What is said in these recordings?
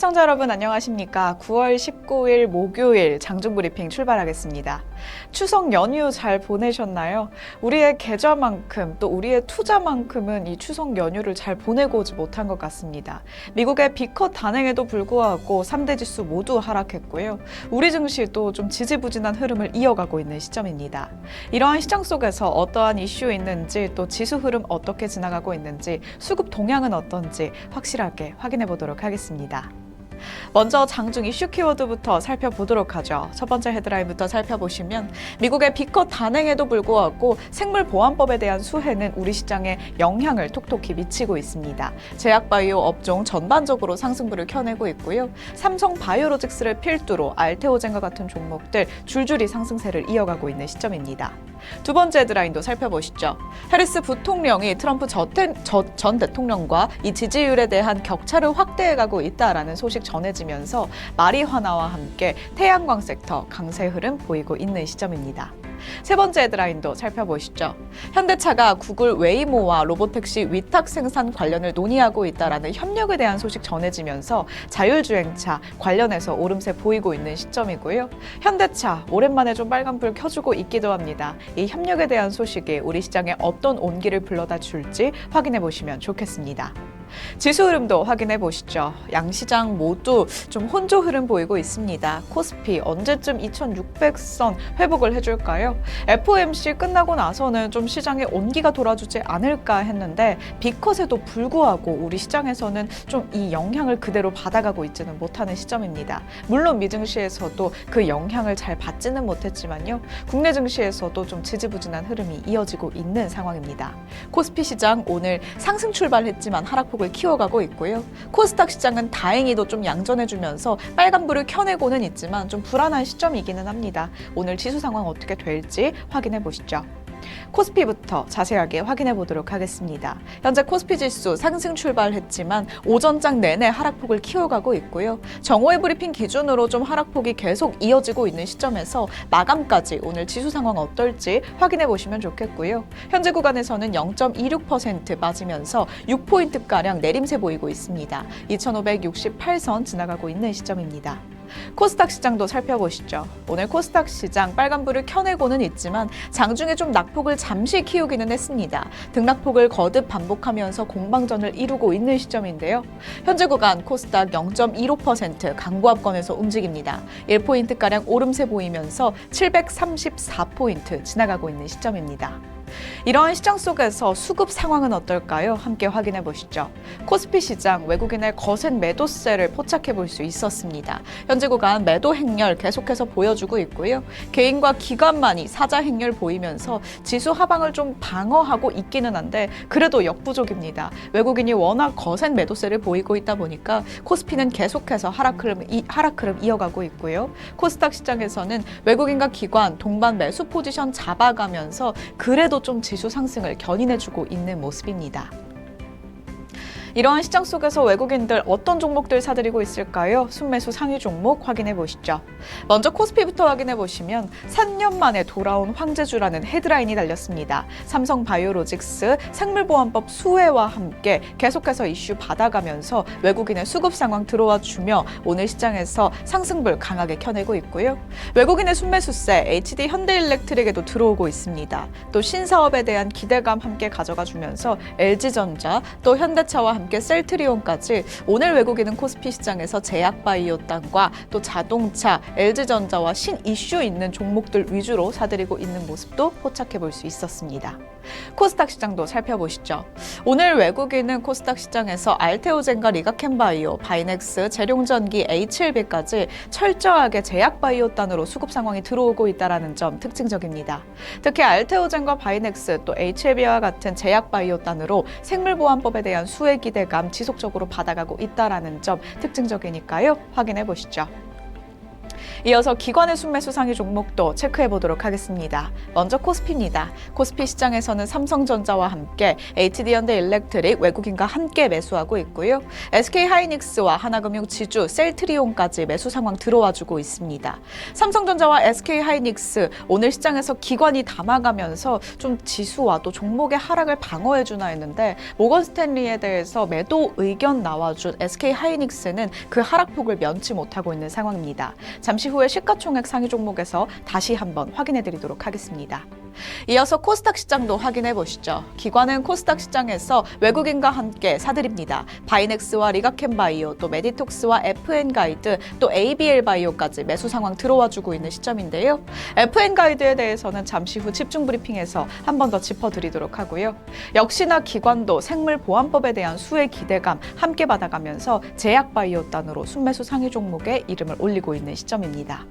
시청자 여러분 안녕하십니까? 9월 19일 목요일 장중브리핑 출발하겠습니다. 추석 연휴 잘 보내셨나요? 우리의 계좌만큼 또 우리의 투자만큼은 이 추석 연휴를 잘 보내고 오지 못한 것 같습니다. 미국의 비컷 단행에도 불구하고 3대 지수 모두 하락했고요. 우리 증시도 좀 지지부진한 흐름을 이어가고 있는 시점입니다. 이러한 시장 속에서 어떠한 이슈 있는지 또 지수 흐름 어떻게 지나가고 있는지 수급 동향은 어떤지 확실하게 확인해 보도록 하겠습니다. 먼저 장중 이슈 키워드부터 살펴보도록 하죠. 첫 번째 헤드라인부터 살펴보시면 미국의 비컷 단행에도 불구하고 생물보안법에 대한 수혜는 우리 시장에 영향을 톡톡히 미치고 있습니다. 제약바이오 업종 전반적으로 상승부를 켜내고 있고요. 삼성바이오로직스를 필두로 알테오젠과 같은 종목들 줄줄이 상승세를 이어가고 있는 시점입니다. 두 번째 헤드라인도 살펴보시죠. 해리스 부통령이 트럼프 전 대통령과 이 지지율에 대한 격차를 확대해가고 있다라는 소식 전해지면서 마리화나와 함께 태양광 섹터 강세 흐름 보이고 있는 시점입니다. 세 번째 헤드라인도 살펴보시죠. 현대차가 구글 웨이모와 로보택시 위탁 생산 관련을 논의하고 있다라는 협력에 대한 소식 전해지면서 자율주행차 관련해서 오름세 보이고 있는 시점이고요. 현대차 오랜만에 좀 빨간불 켜주고 있기도 합니다. 이 협력에 대한 소식이 우리 시장에 어떤 온기를 불러다 줄지 확인해 보시면 좋겠습니다. 지수 흐름도 확인해 보시죠. 양시장 모두 좀 혼조 흐름 보이고 있습니다. 코스피 언제쯤 2600선 회복을 해줄까요? FOMC 끝나고 나서는 좀 시장에 온기가 돌아주지 않을까 했는데 비컷에도 불구하고 우리 시장에서는 좀 이 영향을 그대로 받아가고 있지는 못하는 시점입니다. 물론 미증시에서도 그 영향을 잘 받지는 못했지만요. 국내 증시에서도 좀 지지부진한 흐름이 이어지고 있는 상황입니다. 코스피 시장 오늘 상승 출발했지만 하락폭을 키워가고 있고요. 코스닥 시장은 다행히도 좀 양전해주면서 빨간불을 켜내고는 있지만 좀 불안한 시점이기는 합니다. 오늘 지수 상황 어떻게 될지 확인해 보시죠. 코스피부터 자세하게 확인해 보도록 하겠습니다. 현재 코스피 지수 상승 출발했지만 오전장 내내 하락폭을 키워가고 있고요. 정오의 브리핑 기준으로 좀 하락폭이 계속 이어지고 있는 시점에서 마감까지 오늘 지수 상황 어떨지 확인해 보시면 좋겠고요. 현재 구간에서는 0.26% 빠지면서 6포인트가량 내림세 보이고 있습니다. 2568선 지나가고 있는 시점입니다. 코스닥 시장도 살펴보시죠. 오늘 코스닥 시장 빨간불을 켜내고는 있지만 장중에 좀 낙폭을 잠시 키우기는 했습니다. 등락폭을 거듭 반복하면서 공방전을 이루고 있는 시점인데요. 현재 구간 코스닥 0.15% 강보합권에서 움직입니다. 1포인트가량 오름세 보이면서 734포인트 지나가고 있는 시점입니다. 이러한 시장 속에서 수급 상황은 어떨까요? 함께 확인해 보시죠. 코스피 시장 외국인의 거센 매도세를 포착해 볼 수 있었습니다. 현재 구간 매도 행렬 계속해서 보여주고 있고요. 개인과 기관만이 사자 행렬 보이면서 지수 하방을 좀 방어하고 있기는 한데 그래도 역부족입니다. 외국인이 워낙 거센 매도세를 보이고 있다 보니까 코스피는 계속해서 하락 흐름 이어가고 있고요. 코스닥 시장에서는 외국인과 기관 동반 매수 포지션 잡아가면서 그래도 좀 지수 상승을 견인해주고 있는 모습입니다. 이러한 시장 속에서 외국인들 어떤 종목들 사들이고 있을까요? 순매수 상위 종목 확인해 보시죠. 먼저 코스피부터 확인해 보시면 3년 만에 돌아온 황제주라는 헤드라인이 달렸습니다. 삼성바이오로직스 생물보안법 수혜와 함께 계속해서 이슈 받아가면서 외국인의 수급 상황 들어와 주며 오늘 시장에서 상승불 강하게 켜내고 있고요. 외국인의 순매수세 HD 현대일렉트릭에도 들어오고 있습니다. 또 신사업에 대한 기대감 함께 가져가 주면서 LG전자 또 현대차와 함께 셀트리온까지 오늘 외국인은 코스피 시장에서 제약바이오 땅과 또 자동차, LG전자와 신 이슈 있는 종목들 위주로 사들이고 있는 모습도 포착해 볼 수 있었습니다. 코스닥 시장도 살펴보시죠. 오늘 외국인은 코스닥 시장에서 알테오젠과 리가켄바이오, 바이넥스, 재룡전기, HLB까지 철저하게 제약바이오 단으로 수급 상황이 들어오고 있다는 점 특징적입니다. 특히 알테오젠과 바이넥스 또 HLB와 같은 제약바이오 단으로 생물보안법에 대한 수혜 기대감 지속적으로 받아가고 있다는 점 특징적이니까요. 확인해 보시죠. 이어서 기관의 순매수 상위 종목도 체크해 보도록 하겠습니다. 먼저 코스피입니다. 코스피 시장에서는 삼성전자와 함께 HD현대일렉트릭 외국인과 함께 매수하고 있고요. SK하이닉스와 하나금융 지주, 셀트리온까지 매수 상황 들어와주고 있습니다. 삼성전자와 SK하이닉스 오늘 시장에서 기관이 담아가면서 좀 지수와 또 종목의 하락을 방어해주나 했는데 모건스탠리에 대해서 매도 의견 나와준 SK하이닉스는 그 하락폭을 면치 못하고 있는 상황입니다. 잠시 후에 시가총액 상위 종목에서 다시 한번 확인해 드리도록 하겠습니다. 이어서 코스닥 시장도 확인해 보시죠. 기관은 코스닥 시장에서 외국인과 함께 사들입니다. 바이넥스와 리가켄바이오, 또 메디톡스와 FN가이드, 또 ABL바이오까지 매수 상황 들어와주고 있는 시점인데요. FN가이드에 대해서는 잠시 후 집중 브리핑에서 한 번 더 짚어드리도록 하고요. 역시나 기관도 생물보안법에 대한 수혜 기대감 함께 받아가면서 제약바이오단으로 순매수 상위 종목에 이름을 올리고 있는 시점입니다.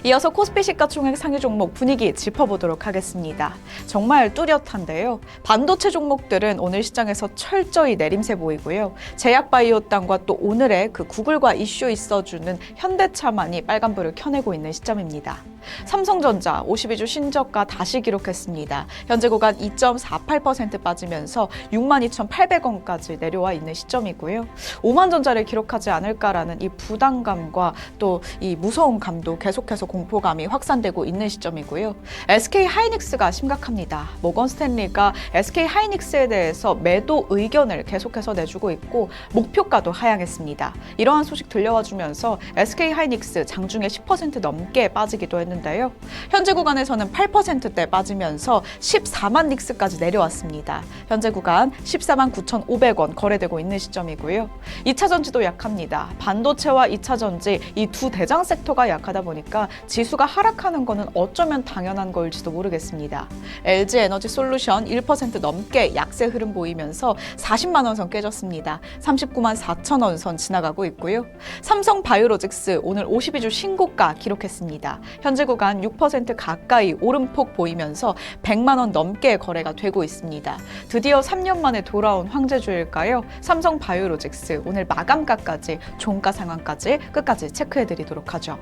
이어서 코스피 시가총액 상위 종목 분위기 짚어보도록 하겠습니다. 정말 뚜렷한데요. 반도체 종목들은 오늘 시장에서 철저히 내림세 보이고요. 제약바이오단과 또 오늘의 그 구글과 이슈 있어주는 현대차만이 빨간불을 켜내고 있는 시점입니다. 삼성전자 52주 신저가 다시 기록했습니다. 현재 구간 2.48% 빠지면서 62,800원까지 내려와 있는 시점이고요. 5만 전자를 기록하지 않을까라는 이 부담감과 또 이 무서운 감도 계속해서 공포감이 확산되고 있는 시점이고요. SK하이닉스가 심각합니다. 모건스탠리가 SK하이닉스에 대해서 매도 의견을 계속해서 내주고 있고 목표가도 하향했습니다. 이러한 소식 들려와 주면서 SK하이닉스 장중에 10% 넘게 빠지기도 했는데요. 현재 구간에서는 8%대 빠지면서 14만 닉스까지 내려왔습니다. 현재 구간 14만 9,500원 거래되고 있는 시점이고요. 2차 전지도 약합니다. 반도체와 2차 전지 이 두 대장 섹터가 약하다 보니까 지수가 하락하는 것은 어쩌면 당연한 걸지도 모르겠습니다. LG에너지솔루션 1% 넘게 약세 흐름 보이면서 40만 원 선 깨졌습니다. 39만 4천 원 선 지나가고 있고요. 삼성바이오로직스 오늘 52주 신고가 기록했습니다. 현재 구간 6% 가까이 오름폭 보이면서 100만 원 넘게 거래가 되고 있습니다. 드디어 3년 만에 돌아온 황제주일까요? 삼성바이오로직스 오늘 마감가까지 종가 상황까지 끝까지 체크해드리도록 하죠.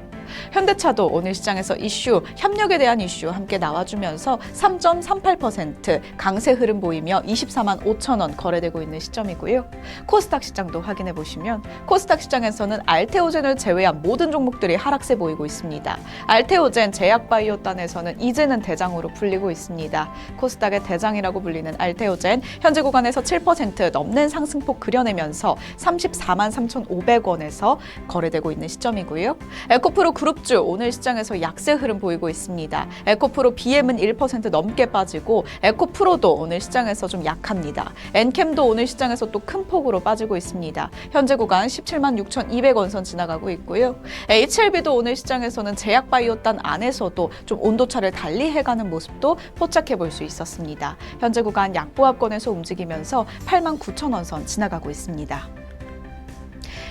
현대차도 오늘 시장에서 이슈, 협력에 대한 이슈 함께 나와주면서 3.38% 강세 흐름 보이며 24만 5천 원 거래되고 있는 시점이고요. 코스닥 시장도 확인해 보시면 코스닥 시장에서는 알테오젠을 제외한 모든 종목들이 하락세 보이고 있습니다. 알테오젠 제약바이오단에서는 이제는 대장으로 불리고 있습니다. 코스닥의 대장이라고 불리는 알테오젠 현재 구간에서 7% 넘는 상승폭 그려내면서 34만 3,500원에서 거래되고 있는 시점이고요. 에코프로 그룹주 오늘 시장에서 약세 흐름 보이고 있습니다. 에코프로 BM은 1% 넘게 빠지고 에코프로도 오늘 시장에서 좀 약합니다. 엔캠도 오늘 시장에서 또 큰 폭으로 빠지고 있습니다. 현재 구간 17만 6,200원 선 지나가고 있고요. HLB도 오늘 시장에서는 제약바이오단 안에서도 좀 온도차를 달리해가는 모습도 포착해 볼 수 있었습니다. 현재 구간 약보합권에서 움직이면서 8만 9천 원 선 지나가고 있습니다.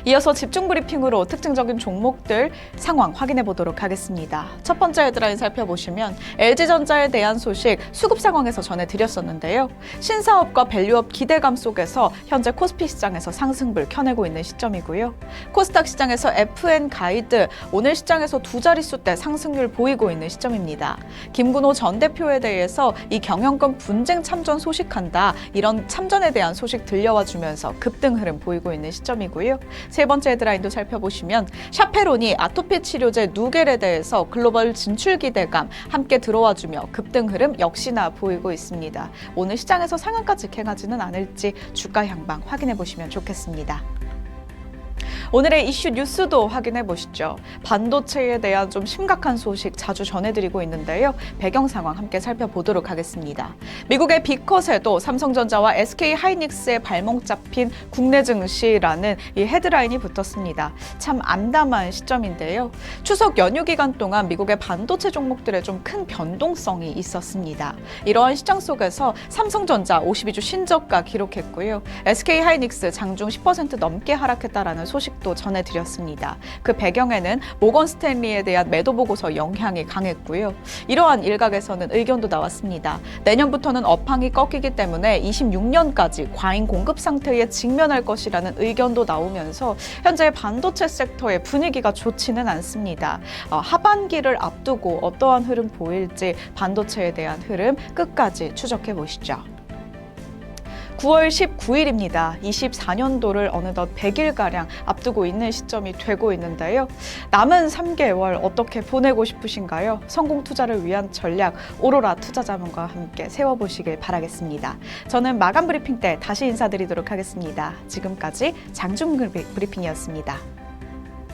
이어서 집중 브리핑으로 특징적인 종목들 상황 확인해 보도록 하겠습니다. 첫 번째 헤드라인 살펴보시면 LG전자에 대한 소식 수급 상황에서 전해드렸었는데요. 신사업과 밸류업 기대감 속에서 현재 코스피 시장에서 상승불 켜내고 있는 시점이고요. 코스닥 시장에서 FN가이드 오늘 시장에서 두 자릿수대 상승률 보이고 있는 시점입니다. 김근호 전 대표에 대해서 이 경영권 분쟁 참전 소식한다. 이런 참전에 대한 소식 들려와 주면서 급등 흐름 보이고 있는 시점이고요. 세 번째 헤드라인도 살펴보시면 샤페론이 아토피 치료제 누겔에 대해서 글로벌 진출 기대감 함께 들어와주며 급등 흐름 역시나 보이고 있습니다. 오늘 시장에서 상한가지 갱하지는 않을지 주가 향방 확인해 보시면 좋겠습니다. 오늘의 이슈 뉴스도 확인해 보시죠. 반도체에 대한 좀 심각한 소식 자주 전해드리고 있는데요. 배경 상황 함께 살펴보도록 하겠습니다. 미국의 빅컷에도 삼성전자와 SK하이닉스의 발목 잡힌 국내 증시라는 이 헤드라인이 붙었습니다. 참 암담한 시점인데요. 추석 연휴 기간 동안 미국의 반도체 종목들의 좀 큰 변동성이 있었습니다. 이러한 시장 속에서 삼성전자 52주 신저가 기록했고요. SK하이닉스 장중 10% 넘게 하락했다라는 소식 소식도 전해드렸습니다. 그 배경에는 모건 스탠리에 대한 매도 보고서 영향이 강했고요. 이러한 일각에서는 의견도 나왔습니다. 내년부터는 업황이 꺾이기 때문에 26년까지 과잉 공급 상태에 직면할 것이라는 의견도 나오면서 현재 반도체 섹터의 분위기가 좋지는 않습니다. 하반기를 앞두고 어떠한 흐름 보일지 반도체에 대한 흐름 끝까지 추적해 보시죠. 9월 19일입니다. 24년도를 어느덧 100일가량 앞두고 있는 시점이 되고 있는데요. 남은 3개월 어떻게 보내고 싶으신가요? 성공 투자를 위한 전략 오로라 투자자문과 함께 세워보시길 바라겠습니다. 저는 마감 브리핑 때 다시 인사드리도록 하겠습니다. 지금까지 장중 브리핑이었습니다.